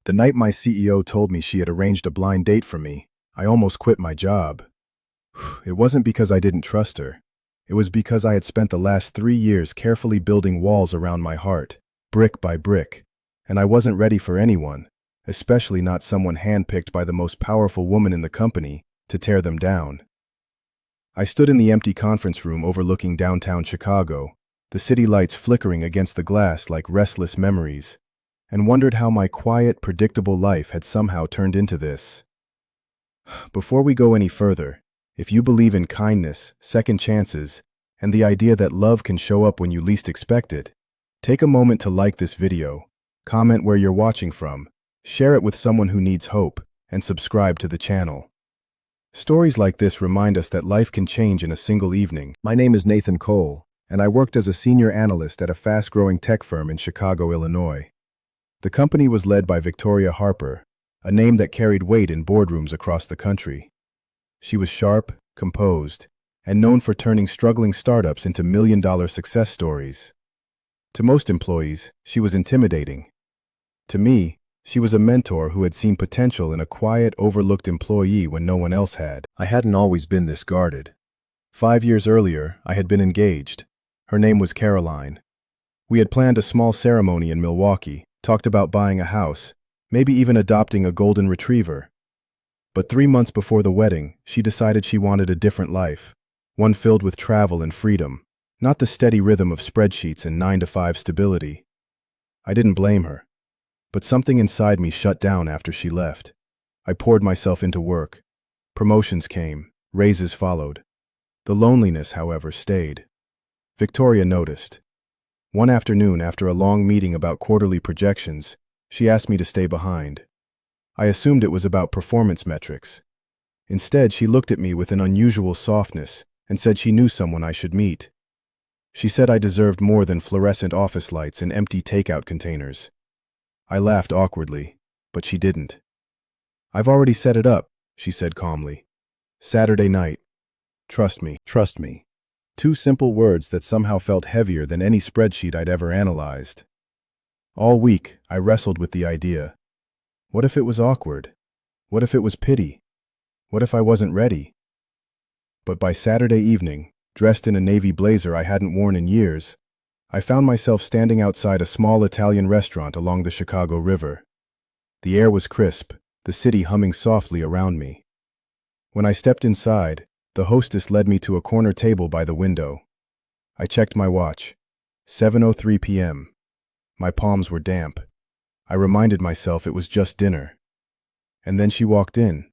The night my CEO told me she had arranged a blind date for me, I almost quit my job. It wasn't because I didn't trust her. It was because I had spent the last 3 years carefully building walls around my heart, brick by brick, and I wasn't ready for anyone, especially not someone handpicked by the most powerful woman in the company, to tear them down. I stood in the empty conference room overlooking downtown Chicago, the city lights flickering against the glass like restless memories, and wondered how my quiet, predictable life had somehow turned into this. Before we go any further, if you believe in kindness, second chances, and the idea that love can show up when you least expect it, take a moment to like this video, comment where you're watching from, share it with someone who needs hope, and subscribe to the channel. Stories like this remind us that life can change in a single evening. My name is Nathan Cole, and I worked as a senior analyst at a fast-growing tech firm in Chicago, Illinois. The company was led by Victoria Harper, a name that carried weight in boardrooms across the country. She was sharp, composed, and known for turning struggling startups into million-dollar success stories. To most employees, she was intimidating. To me, she was a mentor who had seen potential in a quiet, overlooked employee when no one else had. I hadn't always been this guarded. 5 years earlier, I had been engaged. Her name was Caroline. We had planned a small ceremony in Milwaukee, talked about buying a house, maybe even adopting a golden retriever. But 3 months before the wedding, she decided she wanted a different life, one filled with travel and freedom, not the steady rhythm of spreadsheets and 9-to-5 stability. I didn't blame her. But something inside me shut down after she left. I poured myself into work. Promotions came, raises followed. The loneliness, however, stayed. Victoria noticed. One afternoon, after a long meeting about quarterly projections, she asked me to stay behind. I assumed it was about performance metrics. Instead, she looked at me with an unusual softness and said she knew someone I should meet. She said I deserved more than fluorescent office lights and empty takeout containers. I laughed awkwardly, but she didn't. "I've already set it up," she said calmly. "Saturday night. Trust me, trust me." 2 simple words that somehow felt heavier than any spreadsheet I'd ever analyzed. All week, I wrestled with the idea. What if it was awkward? What if it was pity? What if I wasn't ready? But by Saturday evening, dressed in a navy blazer I hadn't worn in years, I found myself standing outside a small Italian restaurant along the Chicago River. The air was crisp, the city humming softly around me. When I stepped inside, the hostess led me to a corner table by the window. I checked my watch. 7:03 p.m. My palms were damp. I reminded myself it was just dinner. And then she walked in.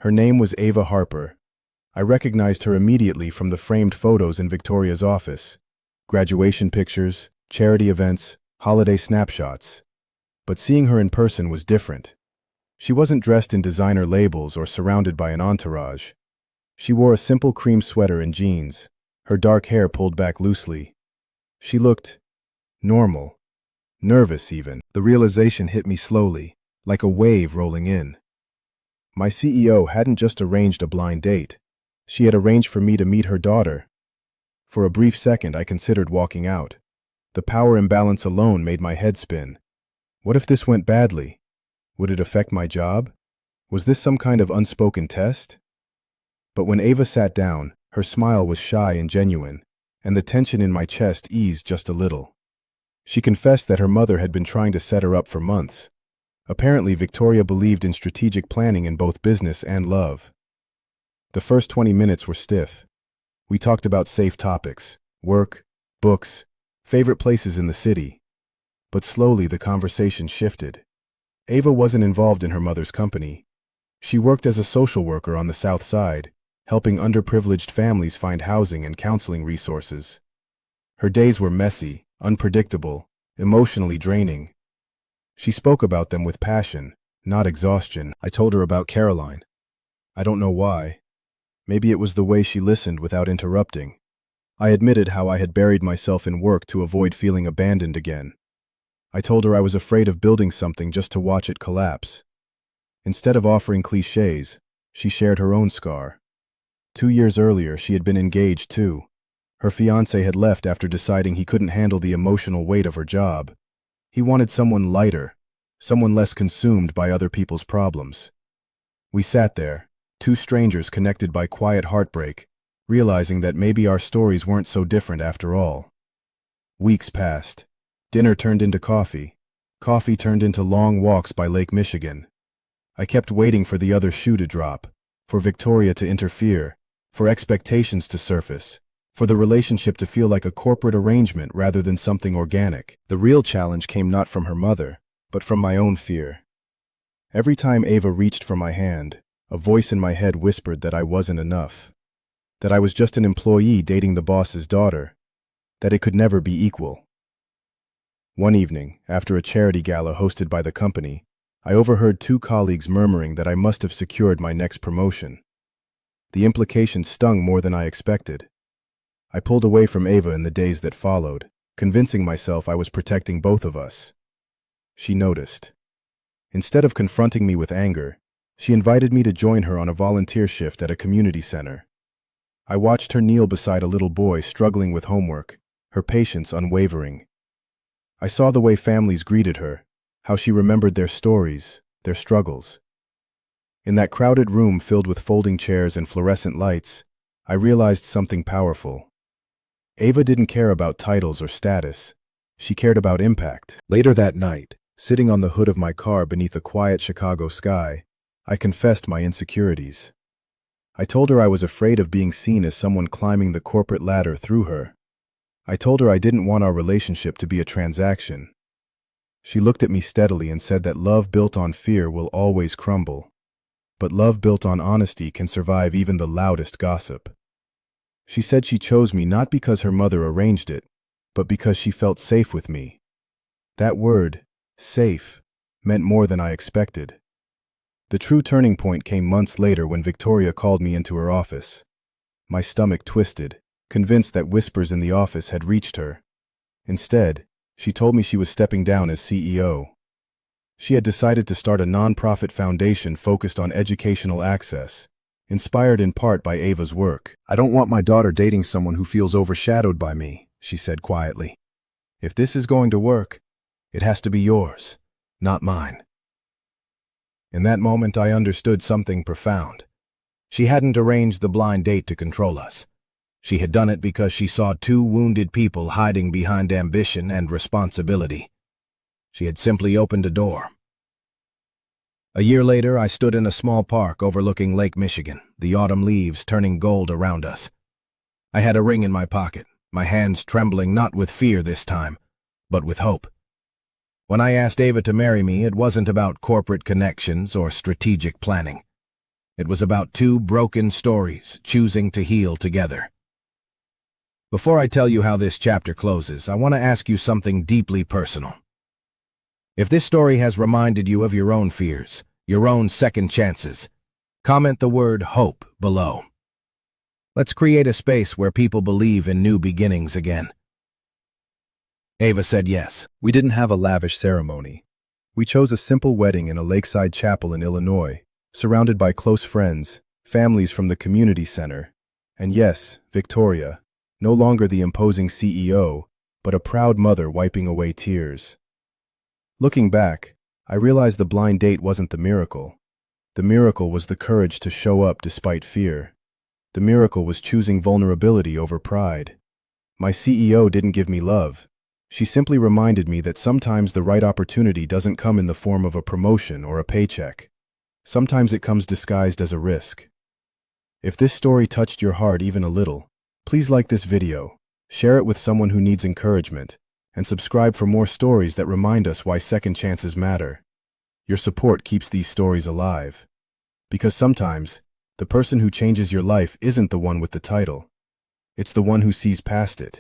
Her name was Ava Harper. I recognized her immediately from the framed photos in Victoria's office. Graduation pictures, charity events, holiday snapshots. But seeing her in person was different. She wasn't dressed in designer labels or surrounded by an entourage. She wore a simple cream sweater and jeans, her dark hair pulled back loosely. She looked normal, nervous even. The realization hit me slowly, like a wave rolling in. My CEO hadn't just arranged a blind date. She had arranged for me to meet her daughter. For a brief second, I considered walking out. The power imbalance alone made my head spin. What if this went badly? Would it affect my job? Was this some kind of unspoken test? But when Ava sat down, her smile was shy and genuine, and the tension in my chest eased just a little. She confessed that her mother had been trying to set her up for months. Apparently, Victoria believed in strategic planning in both business and love. The first 20 minutes were stiff. We talked about safe topics, work, books, favorite places in the city. But slowly the conversation shifted. Ava wasn't involved in her mother's company. She worked as a social worker on the South Side, helping underprivileged families find housing and counseling resources. Her days were messy, unpredictable, emotionally draining. She spoke about them with passion, not exhaustion. I told her about Caroline. I don't know why. Maybe it was the way she listened without interrupting. I admitted how I had buried myself in work to avoid feeling abandoned again. I told her I was afraid of building something just to watch it collapse. Instead of offering cliches, she shared her own scar. 2 years earlier, she had been engaged too. Her fiancé had left after deciding he couldn't handle the emotional weight of her job. He wanted someone lighter, someone less consumed by other people's problems. We sat there, two strangers connected by quiet heartbreak, realizing that maybe our stories weren't so different after all. Weeks passed. Dinner turned into coffee. Coffee turned into long walks by Lake Michigan. I kept waiting for the other shoe to drop, for Victoria to interfere, for expectations to surface, for the relationship to feel like a corporate arrangement rather than something organic. The real challenge came not from her mother, but from my own fear. Every time Ava reached for my hand, a voice in my head whispered that I wasn't enough, that I was just an employee dating the boss's daughter, that it could never be equal. One evening, after a charity gala hosted by the company, I overheard two colleagues murmuring that I must have secured my next promotion. The implications stung more than I expected. I pulled away from Ava in the days that followed, convincing myself I was protecting both of us. She noticed. Instead of confronting me with anger, she invited me to join her on a volunteer shift at a community center. I watched her kneel beside a little boy struggling with homework, her patience unwavering. I saw the way families greeted her, how she remembered their stories, their struggles. In that crowded room filled with folding chairs and fluorescent lights, I realized something powerful. Ava didn't care about titles or status. She cared about impact. Later that night, sitting on the hood of my car beneath a quiet Chicago sky, I confessed my insecurities. I told her I was afraid of being seen as someone climbing the corporate ladder through her. I told her I didn't want our relationship to be a transaction. She looked at me steadily and said that love built on fear will always crumble, but love built on honesty can survive even the loudest gossip. She said she chose me not because her mother arranged it, but because she felt safe with me. That word, safe, meant more than I expected. The true turning point came months later when Victoria called me into her office. My stomach twisted, convinced that whispers in the office had reached her. Instead, she told me she was stepping down as CEO. She had decided to start a nonprofit foundation focused on educational access, inspired in part by Ava's work. "I don't want my daughter dating someone who feels overshadowed by me," she said quietly. "If this is going to work, it has to be yours, not mine." In that moment, I understood something profound. She hadn't arranged the blind date to control us. She had done it because she saw two wounded people hiding behind ambition and responsibility. She had simply opened a door. A year later, I stood in a small park overlooking Lake Michigan, the autumn leaves turning gold around us. I had a ring in my pocket, my hands trembling not with fear this time, but with hope. When I asked Ava to marry me, it wasn't about corporate connections or strategic planning. It was about two broken stories choosing to heal together. Before I tell you how this chapter closes, I want to ask you something deeply personal. If this story has reminded you of your own fears, your own second chances, comment the word hope below. Let's create a space where people believe in new beginnings again. Ava said yes. We didn't have a lavish ceremony. We chose a simple wedding in a lakeside chapel in Illinois, surrounded by close friends, families from the community center, and yes, Victoria, no longer the imposing CEO, but a proud mother wiping away tears. Looking back, I realized the blind date wasn't the miracle. The miracle was the courage to show up despite fear. The miracle was choosing vulnerability over pride. My CEO didn't give me love. She simply reminded me that sometimes the right opportunity doesn't come in the form of a promotion or a paycheck. Sometimes it comes disguised as a risk. If this story touched your heart even a little, please like this video, share it with someone who needs encouragement, and subscribe for more stories that remind us why second chances matter. Your support keeps these stories alive. Because sometimes, the person who changes your life isn't the one with the title. It's the one who sees past it.